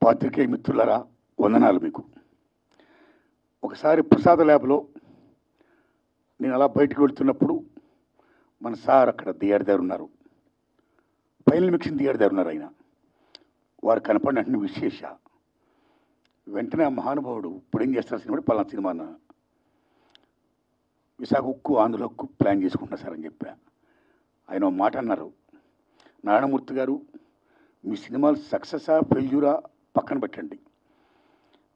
పాత్రికేయ మిత్రులారా, వందనాలు మీకు. ఒకసారి ప్రసాద ల్యాబ్లో నేను అలా బయటకు వెళ్తున్నప్పుడు మన సార్ అక్కడ దియాడి దగ్గర ఉన్నారు, ఫైనల్ మిక్సింగ్ దియాడి దగ్గర ఉన్నారు. ఆయన వారు కనపడినట్టు విశేష వెంటనే ఆ మహానుభావుడు ఇప్పుడు ఏం చేస్తారు సినిమా, పలానా సినిమా విశాఖ ఉక్కు ఆంధ్ర హక్కు ప్లాన్ చేసుకుంటున్నా సార్ అని చెప్పా. ఆయన ఒక మాట అన్నారు, నారాయణమూర్తి గారు మీ సినిమాలు సక్సెసా ఫెయిల్యూరా పక్కన పెట్టండి,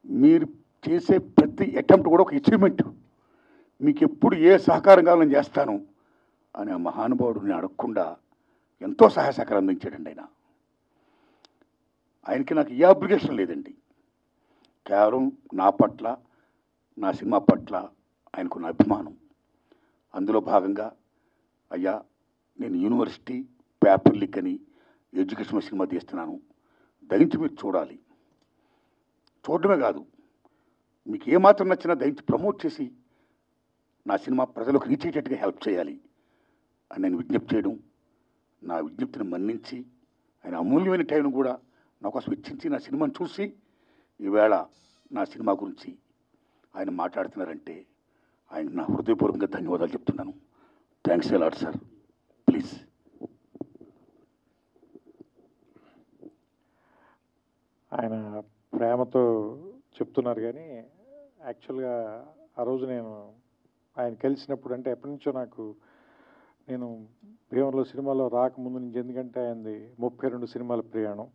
మీరు చేసే ప్రతి అటెంప్ట్ కూడా ఒక అచీవ్మెంట్, మీకు ఎప్పుడు ఏ సహకారం కావాలని చేస్తాను అని ఆ మహానుభావుడు నేను అడగకుండా ఎంతో సహాయ సహకారం అందించాడండి. ఆయనకి నాకు ఏ అబ్లిగేషన్ లేదండి, కేవలం నా పట్ల నా సినిమా పట్ల ఆయనకున్న అభిమానం. అందులో భాగంగా అయ్యా నేను యూనివర్సిటీ పేపర్ లీక్ అని ఎడ్యుకేషన్ సినిమా తీస్తున్నాను, దయించి మీరు చూడాలి, చూడడమే కాదు మీకు ఏమాత్రం నచ్చినా దయించి ప్రమోట్ చేసి నా సినిమా ప్రజలకు రీచ్ అయ్యేటట్టుగా హెల్ప్ చేయాలి అని నేను విజ్ఞప్తి చేయడం, నా విజ్ఞప్తిని మన్నించి ఆయన అమూల్యమైన టైంను కూడా నా కోసం వెచ్చించి నా సినిమాను చూసి ఈవేళ నా సినిమా గురించి ఆయన మాట్లాడుతున్నారంటే ఆయన నా హృదయపూర్వకంగా ధన్యవాదాలు చెప్తున్నాను. Thanks a lot sir. Please. ఆయన ప్రేమతో చెప్తున్నారు కానీ యాక్చువల్గా ఆ రోజు నేను ఆయన కలిసినప్పుడు, అంటే ఎప్పటి నుంచో నేను భీమవరంలో సినిమాలో రాకముందు నుంచి, ఎందుకంటే ఆయనది 32 సినిమాల ప్రయాణం,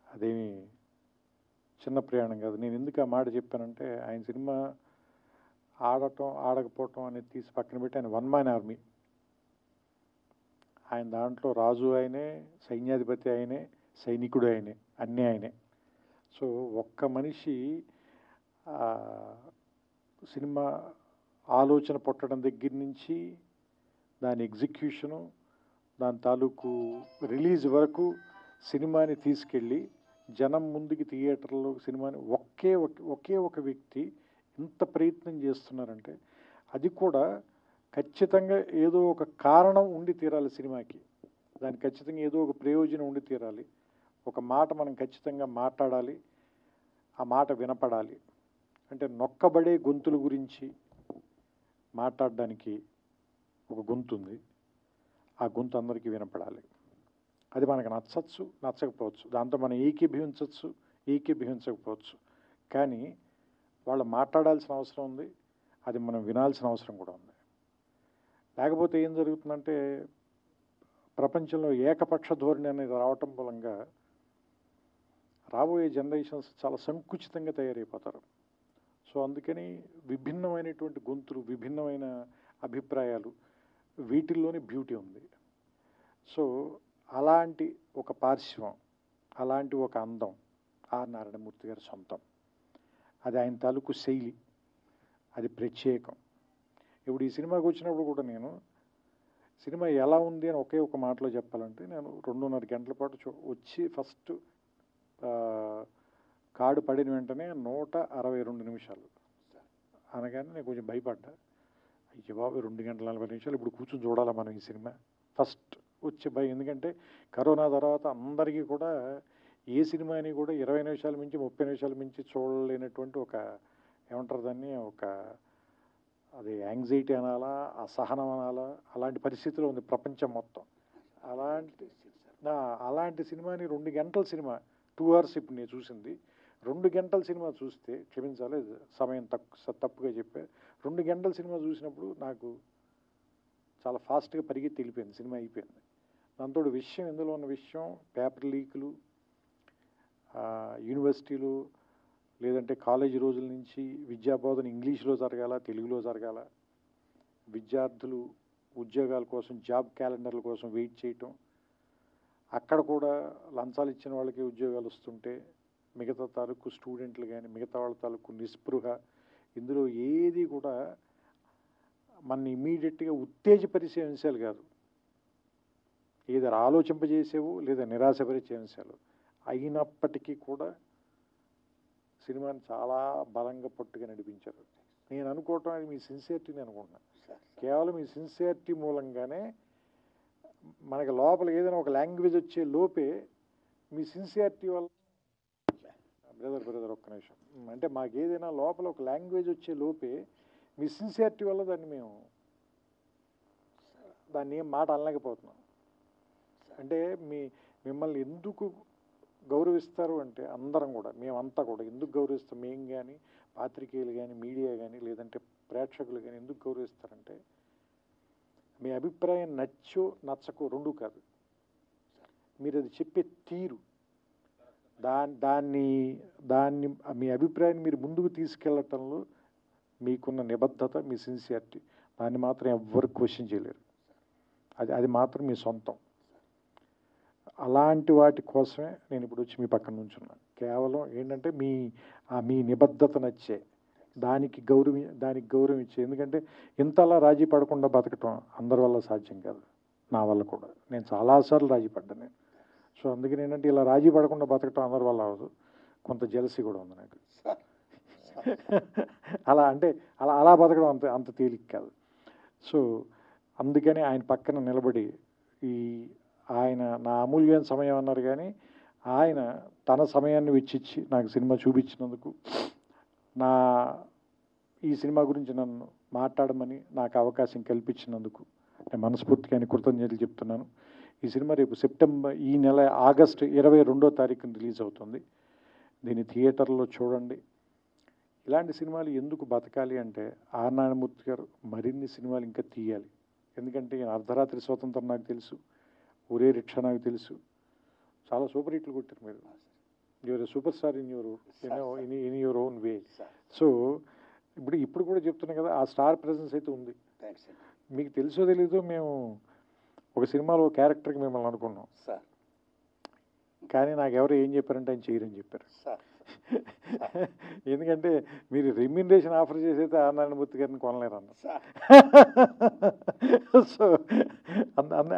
అదేమి చిన్న ప్రయాణం కాదు. నేను ఎందుకు ఆ మాట చెప్పానంటే ఆయన సినిమా ఆడటం ఆడకపోవటం అనేది తీసి పక్కన పెట్టి ఆయన వన్ మ్యాన్ ఆర్మీ. ఆయన దాంట్లో రాజు ఆయనే, సైన్యాధిపతి ఆయనే, సైనికుడు ఆయనే, అన్నీ ఆయనే. సో ఒక్క మనిషి సినిమా ఆలోచన పుట్టడం దగ్గర నుంచి దాని ఎగ్జిక్యూషను, దాని తాలూకు రిలీజ్ వరకు సినిమాని తీసుకెళ్ళి జనం ముందుకి థియేటర్లో సినిమాని ఒకే ఒక వ్యక్తి ఇంత ప్రయత్నం చేస్తున్నారంటే అది కూడా ఖచ్చితంగా ఏదో ఒక కారణం ఉండి తీరాలి సినిమాకి, దానికి ఖచ్చితంగా ఏదో ఒక ప్రయోజనం ఉండి తీరాలి. ఒక మాట మనం ఖచ్చితంగా మాట్లాడాలి, ఆ మాట వినపడాలి. అంటే నొక్కబడే గొంతుల గురించి మాట్లాడడానికి ఒక గొంతు ఉంది, ఆ గొంతు అందరికీ వినపడాలి. అది మనకు నచ్చచ్చు, నచ్చకపోవచ్చు, దాంతో మనం ఏకీభవించవచ్చు, ఏకీభవించకపోవచ్చు, కానీ వాళ్ళు మాట్లాడాల్సిన అవసరం ఉంది, అది మనం వినాల్సిన అవసరం కూడా ఉంది. లేకపోతే ఏం జరుగుతుందంటే ప్రపంచంలో ఏకపక్ష ధోరణి అనేది రావటం మూలంగా రాబోయే జనరేషన్స్ చాలా సంకుచితంగా తయారైపోతారు. సో అందుకని విభిన్నమైనటువంటి గొంతులు, విభిన్నమైన అభిప్రాయాలు, వీటిల్లోనే బ్యూటీ ఉంది. సో అలాంటి ఒక పార్శ్వం, అలాంటి ఒక అందం ఆర్ నారాయణమూర్తి గారి సొంతం. అది ఆయన తాలూకు శైలి, అది ప్రత్యేకం. ఇప్పుడు ఈ సినిమాకి వచ్చినప్పుడు కూడా నేను సినిమా ఎలా ఉంది అని ఒకే ఒక మాటలో చెప్పాలంటే, నేను 2.5 గంటల పాటు వచ్చి ఫస్ట్ కార్డు పడిన వెంటనే 162 నిమిషాలు అనగానే నేను కొంచెం భయపడ్డా. అయ్యో బాబు 2 గంటల 40 నిమిషాలు ఇప్పుడు కూర్చొని చూడాలా మనం ఈ సినిమా, ఫస్ట్ వచ్చే భయం. ఎందుకంటే కరోనా తర్వాత అందరికీ కూడా ఏ సినిమాని కూడా 20 నిమిషాల మించి 30 నిమిషాల మించి చూడలేనటువంటి ఒక, ఏమంటారు దాన్ని, ఒక అది యాంగ్జైటీ అనాలా, అసహనం అనాలా, అలాంటి పరిస్థితిలో ఉంది ప్రపంచం మొత్తం. అలాంటి సినిమాని 2 గంటల సినిమా, 2 hours ఇప్పుడు నేను చూసింది, 2 గంటల సినిమా చూస్తే, క్షమించాలి సమయం తప్పుగా చెప్పా, 2 గంటల సినిమా చూసినప్పుడు నాకు చాలా ఫాస్ట్గా పరిగెత్తి వెళ్ళిపోయింది, సినిమా అయిపోయింది. దాంతో విషయం, ఇందులో ఉన్న విషయం పేపర్ లీకులు, యూనివర్సిటీలు లేదంటే కాలేజీ రోజుల నుంచి విద్యాబోధన ఇంగ్లీష్లో జరగాల, తెలుగులో జరగాల, విద్యార్థులు ఉద్యోగాల కోసం జాబ్ క్యాలెండర్ల కోసం వెయిట్ చేయటం, అక్కడ కూడా లంచాలు ఇచ్చిన వాళ్ళకి ఉద్యోగాలు వస్తుంటే మిగతా తాలూకు స్టూడెంట్లు కానీ మిగతా వాళ్ళ తాలూకు నిస్పృహ, ఇందులో ఏది కూడా మన ఇమీడియట్గా ఉత్తేజపరిచే అంశాలు కాదు, ఏదో ఆలోచింపజేసేవు లేదా నిరాశపరిచే అంశాలు అయినప్పటికీ కూడా సినిమాని చాలా బలంగా పట్టుగా నడిపించారు. నేను అనుకోవటం అది మీ సిన్సియారిటీని అనుకుంటున్నాను. కేవలం మీ సిన్సియారిటీ మూలంగానే మనకి లోపల ఏదైనా ఒక లాంగ్వేజ్ వచ్చే లోపే మీ సిన్సియారిటీ వల్ల బ్రదర్ ఒక్క నిమిషం. అంటే మాకు ఏదైనా లోపల ఒక లాంగ్వేజ్ వచ్చే లోపే మీ సిన్సియారిటీ వల్ల దాన్ని ఏం మాట అనలేకపోతున్నాం. అంటే మిమ్మల్ని ఎందుకు గౌరవిస్తారు అంటే అందరం కూడా, మేమంతా కూడా ఎందుకు గౌరవిస్తాం, మేము కానీ పాత్రికేయులు కానీ మీడియా కానీ లేదంటే ప్రేక్షకులు కానీ ఎందుకు గౌరవిస్తారంటే మీ అభిప్రాయం నచ్చో నచ్చకో రెండూ కాదు, మీరు అది చెప్పే తీరు, దాన్ని మీ అభిప్రాయాన్ని మీరు ముందుకు తీసుకెళ్ళటంలో మీకున్న నిబద్ధత, మీ సిన్సియారిటీ, దాన్ని మాత్రం ఎవ్వరు క్వశ్చన్ చేయలేరు. అది మాత్రం మీ సొంతం. అలాంటి వాటి కోసమే నేను ఇప్పుడు వచ్చి మీ పక్కన నుంచున్నాను. కేవలం ఏంటంటే మీ నిబద్ధత నచ్చే దానికి గౌరవం ఇచ్చే. ఎందుకంటే ఇంతలా రాజీ పడకుండా బతకటం అందరి వల్ల సాధ్యం కాదు, నా వల్ల కూడా. నేను చాలాసార్లు రాజీ పడ్డాను నేను. సో అందుకని ఏంటంటే ఇలా రాజీ పడకుండా బతకటం అందరి వల్ల అవ్వదు, కొంత జెలసీ కూడా ఉంది నాకు. అలా బతకడం అంత తేలిక కాదు. సో అందుకని ఆయన పక్కన నిలబడి ఆయన నా అమూల్యమైన సమయం అన్నారు, కానీ ఆయన తన సమయాన్ని వెచ్చిచ్చి నాకు సినిమా చూపించినందుకు, ఈ సినిమా గురించి నన్ను మాట్లాడమని నాకు అవకాశం కల్పించినందుకు నేను మనస్ఫూర్తిగా ఆయన కృతజ్ఞతలు చెప్తున్నాను. ఈ సినిమా రేపు ఈ నెల ఆగస్టు 22వ తారీఖున రిలీజ్ అవుతుంది. దీన్ని థియేటర్లో చూడండి. ఇలాంటి సినిమాలు ఎందుకు బతకాలి అంటే ఆర్ నారాయణమూర్తి గారు మరిన్ని సినిమాలు ఇంకా తీయాలి. ఎందుకంటే అర్ధరాత్రి స్వతంత్రం నాకు తెలుసు, ఒరే రిక్షా నాకు తెలుసు, చాలా సూపర్ హిట్లు కొట్టారు మీరు. You're super star in your own way. So ఇప్పుడు కూడా చెప్తున్నా కదా, ఆ స్టార్ ప్రెజెన్స్ అయితే ఉంది. మీకు తెలుసో తెలీదో, మేము ఒక సినిమాలో క్యారెక్టర్కి మిమ్మల్ని అనుకున్నాం, కానీ నాకు ఎవరు ఏం చెప్పారంటే ఆయన చేయరని చెప్పారు. ఎందుకంటే మీరు రెమ్యూనరేషన్ ఆఫర్ చేసైతే ఆర్ నారాయణమూర్తి గారిని కొనలేరన్న. సో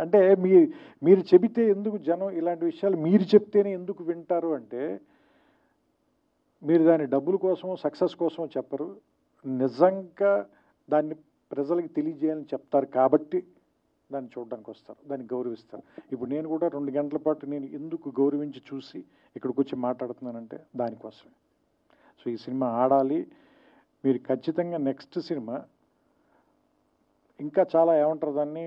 అంటే మీరు చెబితే ఎందుకు జనం ఇలాంటి విషయాలు మీరు చెప్తేనే ఎందుకు వింటారు అంటే, మీరు దాని డబ్బుల కోసమో సక్సెస్ కోసమో చెప్పరు, నిజంగా దాన్ని ప్రజలకు తెలియజేయాలని చెప్తారు కాబట్టి దాన్ని చూడడానికి వస్తారు, దాన్ని గౌరవిస్తారు. ఇప్పుడు నేను కూడా 2 గంటల పాటు నేను ఎందుకు గౌరవించి చూసి ఇక్కడికి వచ్చి మాట్లాడుతున్నానంటే దానికోసమే. సో ఈ సినిమా ఆడాలి. మీరు ఖచ్చితంగా నెక్స్ట్ సినిమా ఇంకా చాలా ఏమంటారు దాన్ని,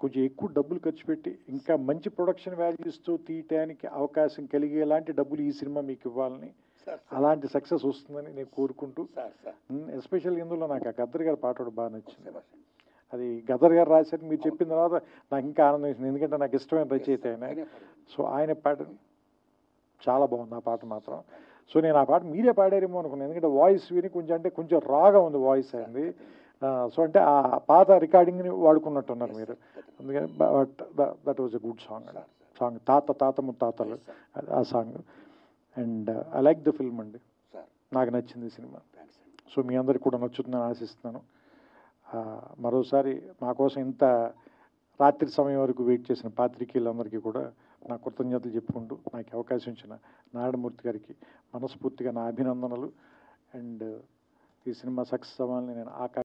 కొంచెం ఎక్కువ డబ్బులు ఖర్చు పెట్టి ఇంకా మంచి ప్రొడక్షన్ వాల్యూస్తో తీయటానికి అవకాశం కలిగేలాంటి డబ్బులు ఈ సినిమా మీకు ఇవ్వాలని, అలాంటి సక్సెస్ వస్తుందని నేను కోరుకుంటూ, ఎస్పెషల్ ఇందులో నాకు ఆ గద్దర్ గారి పాట కూడా బాగా నచ్చింది. అది గద్దర్ గారు రాశారు, మీరు చెప్పిన తర్వాత నాకు ఇంకా ఆనందం వేసింది, ఎందుకంటే నాకు ఇష్టమైన రచయిత ఆయన. సో ఆయన పాట చాలా బాగుంది ఆ పాట మాత్రం. సో నేను ఆ పాట మీరే పాడారేమో అనుకున్నాను, ఎందుకంటే వాయిస్ విని కొంచెం రాగా ఉంది వాయిస్ అయింది. సో అంటే ఆ పాత రికార్డింగ్ని వాడుకున్నట్టున్నారు మీరు, అందుకని that was a good song తాత ముత్తాతలు ఆ song. And I like the film అండి, నాకు నచ్చింది సినిమా. సో మీ అందరికి కూడా నచ్చుతుందని ఆశిస్తున్నాను. మరోసారి మా కోసం ఇంత రాత్రి సమయం వరకు వెయిట్ చేసిన పాత్రికేయులందరికీ కూడా నా కృతజ్ఞతలు చెప్పుకుంటూ, నాకు అవకాశం ఇచ్చిన నారాయణమూర్తి గారికి మనస్ఫూర్తిగా నా అభినందనలు. అండ్ ఈ సినిమా సక్సెస్ అవ్వాలని నేను